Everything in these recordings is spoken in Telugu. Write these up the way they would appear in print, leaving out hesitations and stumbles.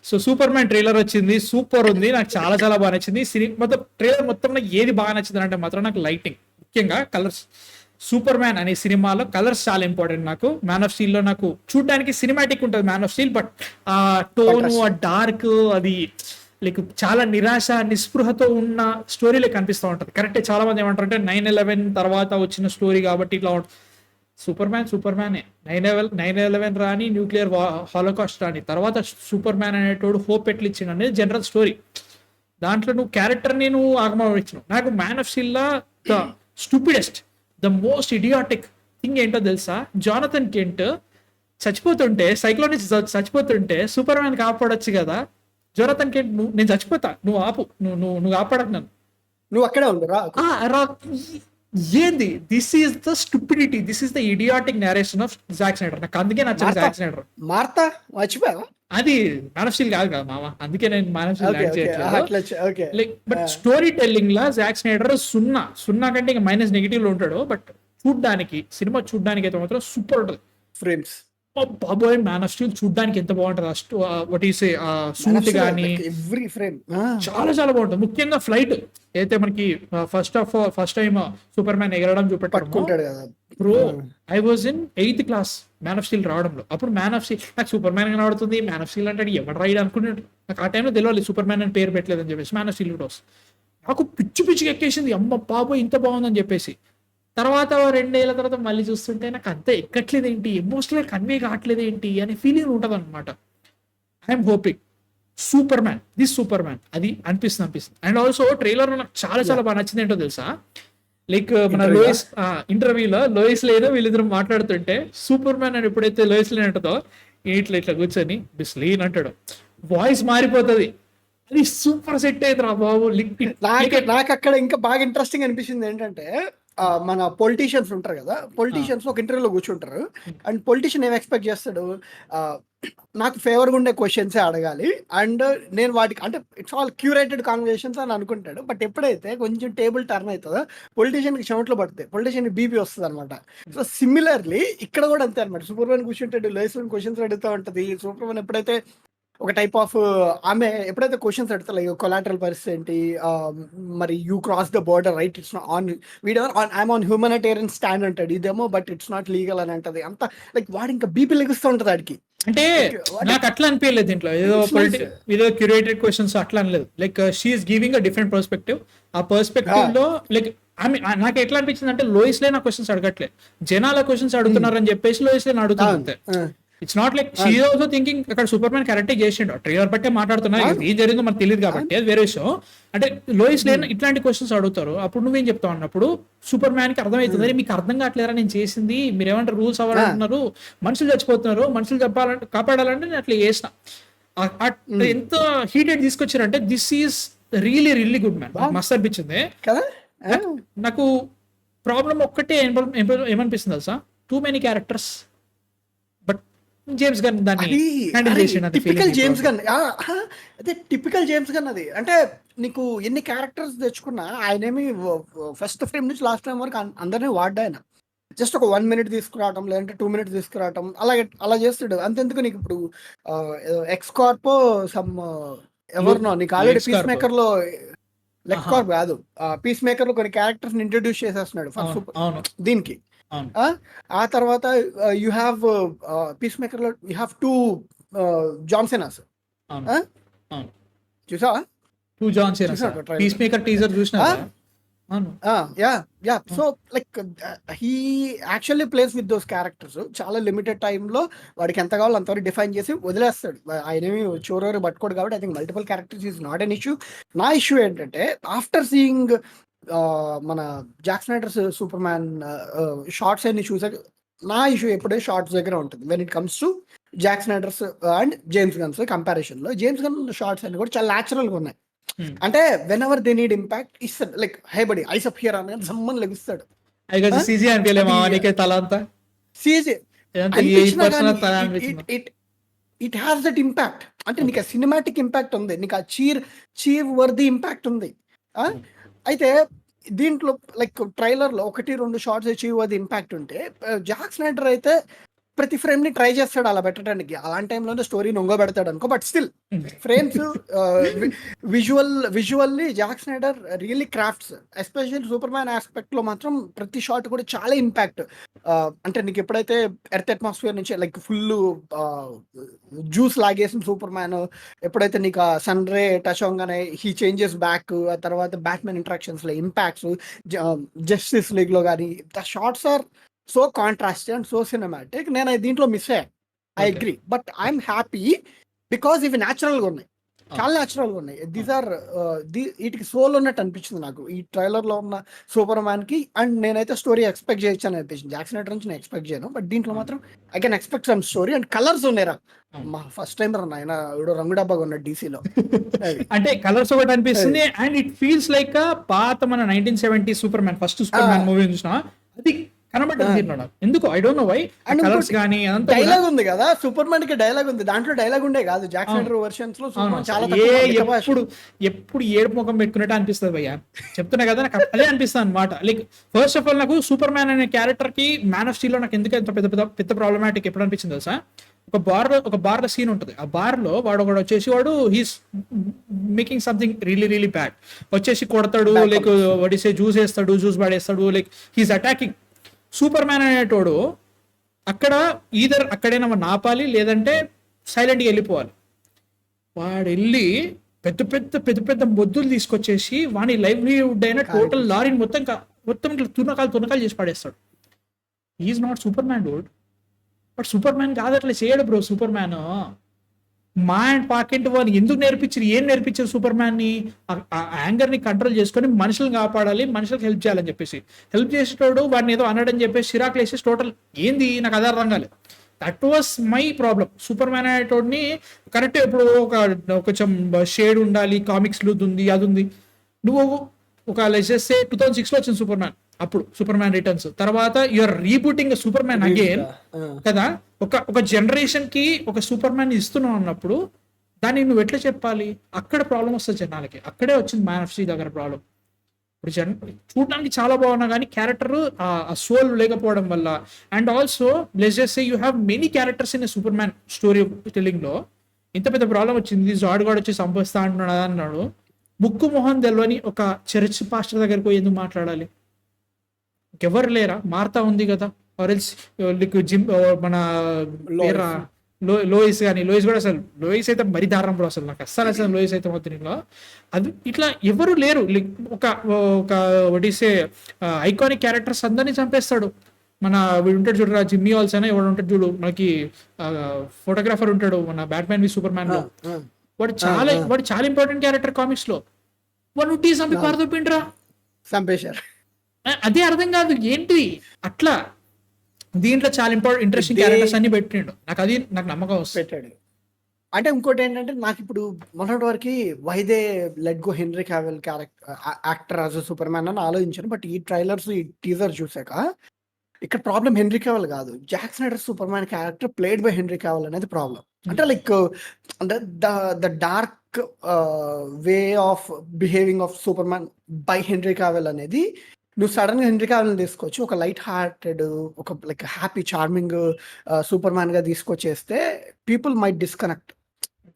సో సూపర్ మ్యాన్ ట్రైలర్ వచ్చింది, సూపర్ ఉంది, నాకు చాలా చాలా బాగా నచ్చింది. మొత్తం ట్రైలర్ మొత్తం నాకు ఏది బాగా నచ్చింది అంటే మాత్రం నాకు లైటింగ్, ముఖ్యంగా కలర్స్. సూపర్ మ్యాన్ అనే సినిమాలో కలర్స్ చాలా ఇంపార్టెంట్ నాకు. మ్యాన్ ఆఫ్ స్టీల్ లో నాకు చూడడానికి సినిమాటిక్ ఉంటుంది మ్యాన్ ఆఫ్ స్టీల్, బట్ ఆ టోన్, ఆ డార్క్, అది లైక్ చాలా నిరాశ నిస్పృహతో ఉన్న స్టోరీలో కనిపిస్తూ ఉంటుంది. కరెక్టే, చాలా మంది ఏమంటారు అంటే 9/11 తర్వాత వచ్చిన స్టోరీ కాబట్టి ఇట్లా ఉంటుంది. సూపర్ మ్యానే. 9/11 రాని, న్యూక్లియర్ హాలోకాస్ట్ రాని, తర్వాత సూపర్ మ్యాన్ అనేటోడు హోప్ ఎట్లు ఇచ్చిన అనేది జనరల్ స్టోరీ. దాంట్లో నువ్వు క్యారెక్టర్ని నువ్వు ఆగమనిచ్చినావు. నాకు man of steel law the stupidest, the most idiotic thing ఏంటో తెలుసా? జానథన్ కెంట్ చచ్చిపోతుంటే, సైక్లోన్ నుంచి చచ్చిపోతుంటే సూపర్ మ్యాన్ కాపాడొచ్చు కదా. జోనథన్ కెంట్, నేను చచ్చిపోతా, నువ్వు ఆపు, నువ్వు కాపాడకు నన్ను, నువ్వు అక్కడే ఉండు రా. ఏంది this is the stupidity, this is the idiotic narration of Jack Schneider. నాకు అందుకే నచ్చదు జాక్ స్నైడర్. మార్తా మర్చిపోయావా? అది మ్యాన్ ఆఫ్ స్టీల్ కాదు కదా మామ, అందుకే నేను మ్యాన్ ఆఫ్ స్టీల్ యాడ్ చేయట్లేదు. Like but story telling law Jack Schneider సున్నా కంటే ఇంకా మైనస్ నెగిటివ్ లో ఉంటాడు. బట్ చూడ్డానికి, సినిమా చూడ్డానికి అయితే మాత్రం సూపర్ ఉంటుంది. ఫ్రేమ్స్ బాబోయ్, మ్యాన్ ఆఫ్ స్టీల్ చూడ్డానికి ఎంత బాగుంటుంది. వాట్ ఈస్ సూట్ కానీ ఎవ్రీ ఫ్రేమ్ చాలా చాలా బాగుంటుంది. ముఖ్యంగా ఫ్లైట్ అయితే మనకి ఫస్ట్ టైం సూపర్ మ్యాన్ ఎగరడం పట్టుకుంటాడు కదా bro. I was in 8th class man of steel రావడంలో. అప్పుడు మ్యాన్ ఆఫ్ స్టీల్ నాకు సూపర్ మ్యాన్ కనబడుతుంది, మ్యాన్ ఆఫ్ స్టీల్ అంటే ఎవరు రైడ్ అనుకున్నాడు. నాకు ఆ టైంలో తెలియాలి సూపర్ మ్యాన్ అని పేరు పెట్టలేదని చెప్పేసి మ్యాన్ ఆఫ్ స్టీల్ కూడా వస్తుంది. నాకు పిచ్చిగా ఎక్కేసింది, అమ్మ బాబోయ్ ఇంత బాగుందని చెప్పేసి. తర్వాత 2 ఏళ్ల తర్వాత మళ్ళీ చూస్తుంటే నాకు అంత ఎక్కట్లేదు ఏంటి, ఎమోషనల్ కన్వే కావట్లేదు ఏంటి అనే ఫీలింగ్ ఉంటుంది అనమాట. ఐఎమ్ హోపింగ్ సూపర్ మ్యాన్ అది అనిపిస్తుంది. అండ్ ఆల్సో ట్రైలర్ నాకు చాలా చాలా బాగా నచ్చింది. ఏంటో తెలుసా? లైక్ మన లోయిస్ ఇంటర్వ్యూలో లోయిస్ లేదో వీళ్ళిద్దరు మాట్లాడుతుంటే, సూపర్ మ్యాన్ అని ఎప్పుడైతే లోయిస్ లేన్ అంటుందో, ఇట్లా కూర్చొని బిస్లీన్ అంటాడు, వాయిస్ మారిపోతుంది. అది సూపర్ సెట్ అయింది రా బాబు. నాకు అక్కడ ఇంకా బాగా ఇంట్రెస్టింగ్ అనిపించింది ఏంటంటే, మన పొలిటీషియన్స్ ఉంటారు కదా, పొలిటీషియన్స్ ఒక ఇంటర్వ్యూలో కూర్చుంటారు. అండ్ పొలిటీషియన్ ఏం ఎక్స్పెక్ట్ చేస్తాడు, నాకు ఫేవర్గా ఉండే క్వశ్చన్సే అడగాలి, అండ్ నేను వాటికి అంటే ఇట్స్ ఆల్ క్యూరేటెడ్ కాన్వర్సేషన్స్ అని అనుకుంటాడు. బట్ ఎప్పుడైతే కొంచెం టేబుల్ టర్న్ అవుతుందో పొలిటీషియన్కి చెమట్లు పడతాయి, పొలిటీషియన్కి బీపీ వస్తుంది అనమాట. సో సిమిలర్లీ ఇక్కడ కూడా అంతే అనమాట. సూపర్ మ్యాన్ కూర్చుంటాడు, లోయస్ క్వశ్చన్స్ అడుగుతూ ఉంటుంది. సూపర్ మ్యాన్ ఎప్పుడైతే ఒక టైప్ ఆఫ్ ఆమె ఎప్పుడైతే క్వశ్చన్స్ అడుగుతా, లైక్ కొలాటరల్ పరిస్థితి ఏంటి, మరి you cross the border right, it's not on whatever I'm on humanitarian stand అంటాడు, ఇదేమో బట్ ఇట్స్ నాట్ లీగల్ అని అంటది. అంత లైక్ వాడు ఇంకా బీపీ లెగుస్తూ ఉంటుంది వాడికి. అంటే నాకు అట్లా అనిపించలేదు దీంట్లో ఏదో క్యూరేటెడ్ క్వశ్చన్స్ అట్లా అనలేదు. Like she is giving a different perspective. ఆ పర్స్పెక్టివ్ లో లైక్ నాకు ఎట్లా అనిపించింది అంటే, లోయిస్ లే నా క్వశ్చన్స్ అడగట్లేదు, జనాల క్వశ్చన్స్ అడుగుతున్నారని చెప్పేసి లోయిస్ లే అడుగుతుంది అంతే. It's not like she also thinking అక్కడ సూపర్ మ్యాన్ కరెక్టే చేసిండు, ట్రైలర్ బట్టే మాట్లాడుతున్నా, ఏం జరిగిందో మనకు తెలియదు కాబట్టి అది వేరే విషయం. అంటే లోయిస్ లేన్ ఇట్లాంటి క్వశ్చన్స్ అడుగుతారు, అప్పుడు నువ్వేం చెప్తావు అన్నప్పుడు సూపర్ మ్యాన్ కి అర్థమవుతుంది, మీకు అర్థం కావట్లేరా నేను చేసింది, మీరు ఏమంటారు రూల్స్ అవ్వాలంటున్నారు, మనుషులు చచ్చిపోతున్నారు, మనుషులు కాపాడాలంటే నేను అట్లా చేసిన. ఎంత హీటెడ్ తీసుకొచ్చారంటే, this is really really good man. మస్త్ అనిపించింది కదా. నాకు ప్రాబ్లం ఒక్కటే ఏమనిపిస్తుంది తెలుసా, too many characters. James Gunn దాన్ని హ్యాండిల్ చేసిండు. టిపికల్ జేమ్స్ గన్, అదే టిపికల్ జేమ్స్ గన్. అది అంటే నీకు ఎన్ని క్యారెక్టర్స్ తెచ్చుకున్నా ఆయనేమి ఫస్ట్ ఫ్రేమ్ నుంచి లాస్ట్ ఫ్రేమ్ వరకు అందరినీ వాడ్డా ఆయన. జస్ట్ ఒక 1 minute తీసుకురావటం, లేదంటే 2 minutes తీసుకురావటం, అలా చేస్తాడు. అంతెందుకు నీకు ఇప్పుడు ఎక్స్ కార్పో సమ్ ఎవరినో నీకు ఆల్రెడీ పీస్ మేకర్ లో, లెక్ కార్ప్ కాదు, పీస్ మేకర్ లో కొన్ని క్యారెక్టర్స్ ఇంట్రడ్యూస్ చేసేస్తున్నాడు దీనికి. ఆ తర్వాత యూ హ్యావ్ పీస్ మేకర్ లో యూ హ్యావ్ 2 జాన్సెనాస్. చూసా 2 జాన్సెనాస్ పీస్ మేకర్ టీజర్ చూసినా. So like he actually place with those characters. చాలా లిమిటెడ్ టైంలో వాడికి ఎంత కావాలో అంతవరకు డిఫైన్ చేసి వదిలేస్తాడు. ఆయనేమి చోరవరు పట్టుకోడు కాబట్టి I think multiple characters is not an issue. నా ఇష్యూ ఏంటంటే, ఆఫ్టర్ సీయింగ్ మన Zack Snyder Superman shorts అన్ని చూసాక నా ఇష్యూ ఎప్పుడే షార్ట్స్ దగ్గర ఉంటుంది. When it comes to Zack Snyder's and James Gunn's comparison లో, జేమ్స్ గన్ షార్ట్స్ అన్ని కూడా చాలా న్యాచురల్ గా ఉన్నాయి. అంటే whenever they need impact ఇస్తాడు, like hi buddy eyes up here అని సమ్మన్ లెగిస్తాడు. It has that impact. అంటే నీకు ఆ సినిమాటిక్ ఇంపాక్ట్ ఉంది, నీకు ఆ చీర్ వర్ది ఇంపాక్ట్ ఉంది. అయితే దీంట్లో లైక్ ట్రైలర్ లో 1-2 షార్ట్స్ అచీవ్ అది ఇంపాక్ట్ ఉంటే, జాక్ స్నైడర్ అయితే ప్రతి ఫ్రేమ్ ని ట్రై చేస్తాడు అలా పెట్టడానికి. అలాంటి టైంలోనే స్టోరీ నొంగ పెడతాడు అనుకో. But still frames visually Jack Schneider really crafts. Especially super man aspect లో మాత్రం ప్రతి షాట్ కూడా చాలా ఇంపాక్ట్. అంటే నీకు ఎప్పుడైతే ఎర్త్ అట్మాస్ఫియర్ నుంచి లైక్ ఫుల్ జ్యూస్ లాగేసిన సూపర్ మ్యాన్, ఎప్పుడైతే నీకు ఆ సన్ రే టచ్ అవగానే హీ చేంజెస్ బ్యాక్, ఆ తర్వాత బ్యాట్మెన్ ఇంట్రాక్షన్స్ లో ఇంపాక్ట్స్, జస్టిస్ లీగ్ లో కానీ the shorts are so contrast and so cinematic. నేను దీంట్లో మిస్ అయ్యాను. I Okay. Agree, but I'm happy because ఇవి న్యాచురల్ గా ఉన్నాయి, చాలా న్యాచురల్ గా ఉన్నాయి. దీస్ ఆర్ వీటికి సోల్ ఉన్నట్టు అనిపించింది నాకు ఈ ట్రైలర్ లో ఉన్న సూపర్ మ్యాన్ కి. అండ్ నేనైతే స్టోరీ ఎక్స్పెక్ట్ చేయొచ్చు అని అనిపించింది. జాక్ స్నైడర్ నుంచి నేను ఎక్స్పెక్ట్ చేయను, బట్ దీంట్లో మాత్రం I can expect some story. And colours ఉన్నాయిరా, మా ఫస్ట్ టైం రా నాయన ఎవడో రంగు డబ్బాగా ఉన్నాడు డీసీలో. అంటే కలర్స్ ఒకటి అనిపిస్తుంది అండ్ ఇట్ ఫీల్స్ లైక్ పాత మన 1970 Superman first Superman movie చూసినా అది కనబడ్డది దీంట్లో నాకు. ఎందుకు I don't know why. Colours కానీ అదంతా కూడా- డైలాగ్ ఉంది కదా సూపర్ మ్యాన్ కి, డైలాగ్ ఉంది దాంట్లో. డైలాగ్ ఉండే కాదు జాక్ స్నైడర్ వర్షన్స్ లో సూపర్ మ్యాన్ చాలా తక్కువ మిగతా భాష. ఎప్పుడు ఏడుపు ముఖం పెట్టుకున్నట్టు అనిపిస్తుంది భయ్య. చెప్తున్నా కదా నాకు అదే అనిపిస్తుంది అనమాట. లైక్ ఫస్ట్ ఆఫ్ ఆల్ నాకు సూపర్ మ్యాన్ అనే క్యారెక్టర్ కి మ్యాన్ ఆఫ్ స్టీల్ లో నాకు ఎందుకు ఎంత పెద్ద పెద్ద పెద్ద ప్రాబ్లమాటిక్ ఎప్పుడు అనిపించింది తెలుసా? ఒక బార్ లో సీన్ ఉంటుంది. ఆ బార్ లో వాడు వచ్చేసి వాడు he's making something really really bad. వచ్చేసి కొడతాడు, లైక్ వడిసే జ్యూస్ వేస్తాడు, జ్యూస్ పడేస్తాడు, like he's attacking. Superman అనేటోడు అక్కడ ఈధర్ అక్కడైనా నాపాలి లేదంటే సైలెంట్గా వెళ్ళిపోవాలి. వాడు వెళ్ళి పెద్ద పెద్ద పెద్ద పెద్ద మొద్దులు తీసుకొచ్చేసి వాని లైవ్లీవుడ్ అయిన టోటల్ లారీని మొత్తం ఇట్లా తునకాలు చేసి పడేస్తాడు. Is not Superman dude. But Superman కాదు అట్లా చేయడు bro. Superman Ma and pa Kent వాళ్ళు ఎందుకు నేర్పించారు, ఏం నేర్పించారు సూపర్ మ్యాన్ ని? ఆ యాంగర్ ని కంట్రోల్ చేసుకొని మనుషులను కాపాడాలి, మనుషులకు హెల్ప్ చేయాలని చెప్పేసి హెల్ప్ చేసేటోడు వాడిని ఏదో అన్నాడని చెప్పేసి చిరాకు వేసేసి టోటల్ ఏంది నాకు అది అర్థం కాలేదు. That was my problem. Superman అనేటోడిని కరెక్ట్ ఇప్పుడు కొంచెం షేడ్ ఉండాలి, కామిక్స్ లూత్ ఉంది, అది ఉంది. నువ్వు ఒక లెసెస్ 2006 లో వచ్చింది సూపర్ మ్యాన్, అప్పుడు సూపర్ మ్యాన్ రిటర్న్స్ తర్వాత you are rebooting Superman again కదా. ఒక జనరేషన్ కి ఒక సూపర్ మ్యాన్ ఇస్తున్నావు అన్నప్పుడు దాన్ని నువ్వు ఎట్లా చెప్పాలి? అక్కడ ప్రాబ్లం వస్తుంది జనాలకి. అక్కడే వచ్చింది మ్యాన్ ఆఫ్ స్టీల్ దగ్గర ప్రాబ్లం. ఇప్పుడు చూడడానికి చాలా బాగున్నా కానీ క్యారెక్టర్ ఆ సోల్ లేకపోవడం వల్ల. And also let's say you have many characters in super man story telling లో ఇంత పెద్ద ప్రాబ్లం వచ్చింది. జాడ్ గాడు వచ్చి సంపాదిస్తా అంటున్నాడు అన్నాడు. ముక్కు మొహం తెల్వని ఒక చర్చ్ పాస్టర్ దగ్గరికి పోయి ఎందుకు మాట్లాడాలి? ఎవరు లేరా? మార్తా ఉంది కదా, ఆరెల్స్ జిమ్ మన లోయిస్ కానీ, లోయిస్ కూడా అసలు లోయిస్ అయితే మరీ దారుణం బ్రో. అసలు నాకు అస్సలు లోయిస్ అయితే మొత్తం అది ఇట్లా ఎవరు లేరు. ఒక వడిసే ఐకానిక్ క్యారెక్టర్స్ అందరినీ చంపేస్తాడు. మన వీడు ఉంటాడు చూడరా, జిమ్మీ ఆల్స్ అయినా ఎవడు ఉంటాడు చూడు, మనకి ఫోటోగ్రాఫర్ ఉంటాడు మన బ్యాట్మ్యాన్ వి సూపర్ మ్యాన్ లో. వాడు చాలా ఇంపార్టెంట్ క్యారెక్టర్ కామిక్స్ లో. వాడు టీ చంపి పారదొప్పిండ్రా, చంపేశారు. అదే అర్థం కాదు ఏంటి అట్లా. దీంట్లో చాలా ఇంట్రెస్టింగ్ క్యారెక్టర్స్ అన్ని పెట్టిండు. నాకు నమ్మకం వస్తుంది పెట్టాడు. అంటే ఇంకోటి ఏంటంటే నాకు ఇప్పుడు మొన్నటి వరకు why they let go Henry Cavill character actor as Superman అని ఆలోచించాను. బట్ ఈ ట్రైలర్స్ ఈ టీజర్ చూసాక ఇక్కడ ప్రాబ్లం హెన్రీ కావెల్ కాదు, Zack Snyder Superman character played by Henry Cavill అనేది ప్రాబ్లం. అంటే లైక్ అంటే the dark way of behaving of Superman by Henry Cavill అనేది నువ్వు సడన్ గా హెన్రీ కావెల్ తీసుకొచ్చి ఒక లైట్ హార్టెడ్, ఒక like happy charming Superman గా తీసుకొచ్చేస్తే పీపుల్ మైట్ డిస్కనెక్ట్.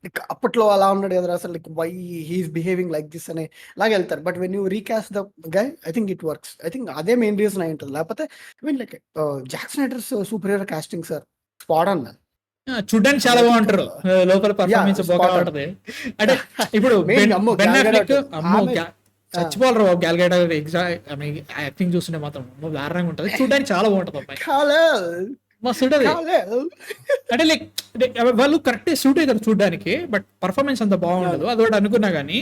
లైక్ అప్పట్లో అలా ఉన్నాడు కదా అసలు, like why he's behaving like this అనే లాగా వెళ్తారు. But when you recast the guy I think it works. I think అదే మెయిన్ రీజన్ అయి ఉంటుంది. లేకపోతే I mean like Jack Snyder's superhero casting sir spot on man. చూడ్డానికి చాలా బాగుంటారు, లోపల పర్ఫార్మెన్స్ బాగా ఉంటది. అంటే ఇప్పుడు చచ్చిపోలరు గ్యాల్ గెటర్ యాక్టింగ్ చూస్తుంటే మాత్రం దారుణంగా ఉంటది. చూడడానికి చాలా బాగుంటది అబ్బాయి, మస్తు ఉంటది. అంటే లైక్ వాళ్ళు కరెక్ట్ సూట్ అవుతారు చూడడానికి, బట్ పర్ఫార్మెన్స్ అంత బాగుండదు. అదొకటి అనుకున్నా కానీ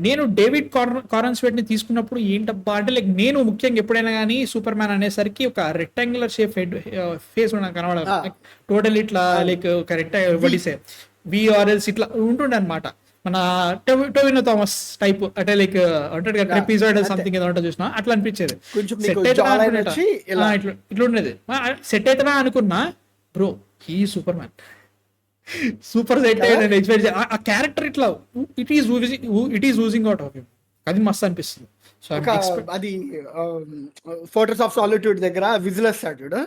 నేను డేవిడ్ కారన్స్వెట్ ని తీసుకున్నప్పుడు ఏంటబ్బా అంటే లైక్ నేను ముఖ్యంగా ఎప్పుడైనా కానీ సూపర్ మ్యాన్ అనేసరికి ఒక రెక్టాంగులర్ షేప్ ఫేస్ కనబడాలి. టోటల్ ఇట్లా లైక్ ఒక రెక్టాంగిల్ విఆర్ఎల్స్ ఇట్లా ఉంటుండే అనమాట. మన టోవినో థామస్ టైప్ అంటే లైక్ ఉంటాడు కదా, ట్రెపిజాయిడ్ సంథింగ్ ఏదో ఉంటుంది చూసినా అట్లా అనిపించేది. ఇట్లా ఉండేది. సెట్ అవుతున్నా అనుకున్నా, bro he super man, super set అయ్యాడు. ఎక్స్పెక్ట్ ఆ క్యారెక్టర్ ఇట్లా it is oozing out of him. అది మస్తు అనిపిస్తుంది. సో ఒక అది ఫోటోస్ ఆఫ్ సాలిట్యూడ్ దగ్గర విజిల్ వేస్తాడు చూడు,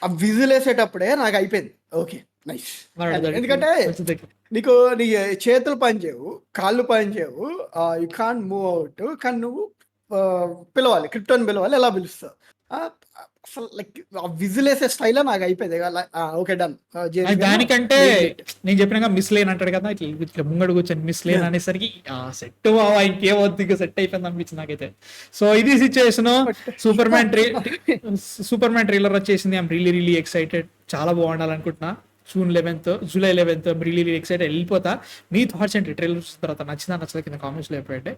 ఆ విజిల్ వేసేటప్పుడే నాకు అయిపోయింది ఓకే నైస్. ఎందుకంటే నీకు నీ చేతులు పని చేయవు, కాళ్ళు పని చేయవు, యూ కాన్ మూవ్ అవుట్, కానీ నువ్వు పిలవాలి, క్రిప్టోన్ పిలవాలి, ఎలా పిలుస్తావు? అసలు లైక్ ఆ విజిల్ వేసే స్టైల్ నాకు అయిపోయింది. Okay done. దానికంటే నేను చెప్పినాక మిస్ లేన్ అంటాడు కదా, ఇట్లా ముంగడు కూర్చొని మిస్ లేన్ అనేసరికి సెట్ ఇంకేమవుద్ది, ఇంకా సెట్ అయిపోయింది అనిపించింది నాకైతే. సో ఇది సిచ్యువేషన్. సూపర్ మ్యాన్ ట్రైలర్ వచ్చేసింది. I'm really excited. చాలా బాగుండాలనుకుంటున్నా. July 11th release excited. వెళ్ళిపోతా. మీ థాట్స్ ఏంటి ట్రైలర్ చూసిన తర్వాత? నచ్చిందా నచ్చలేదు కింద కామెంట్స్ లో చెప్పండి.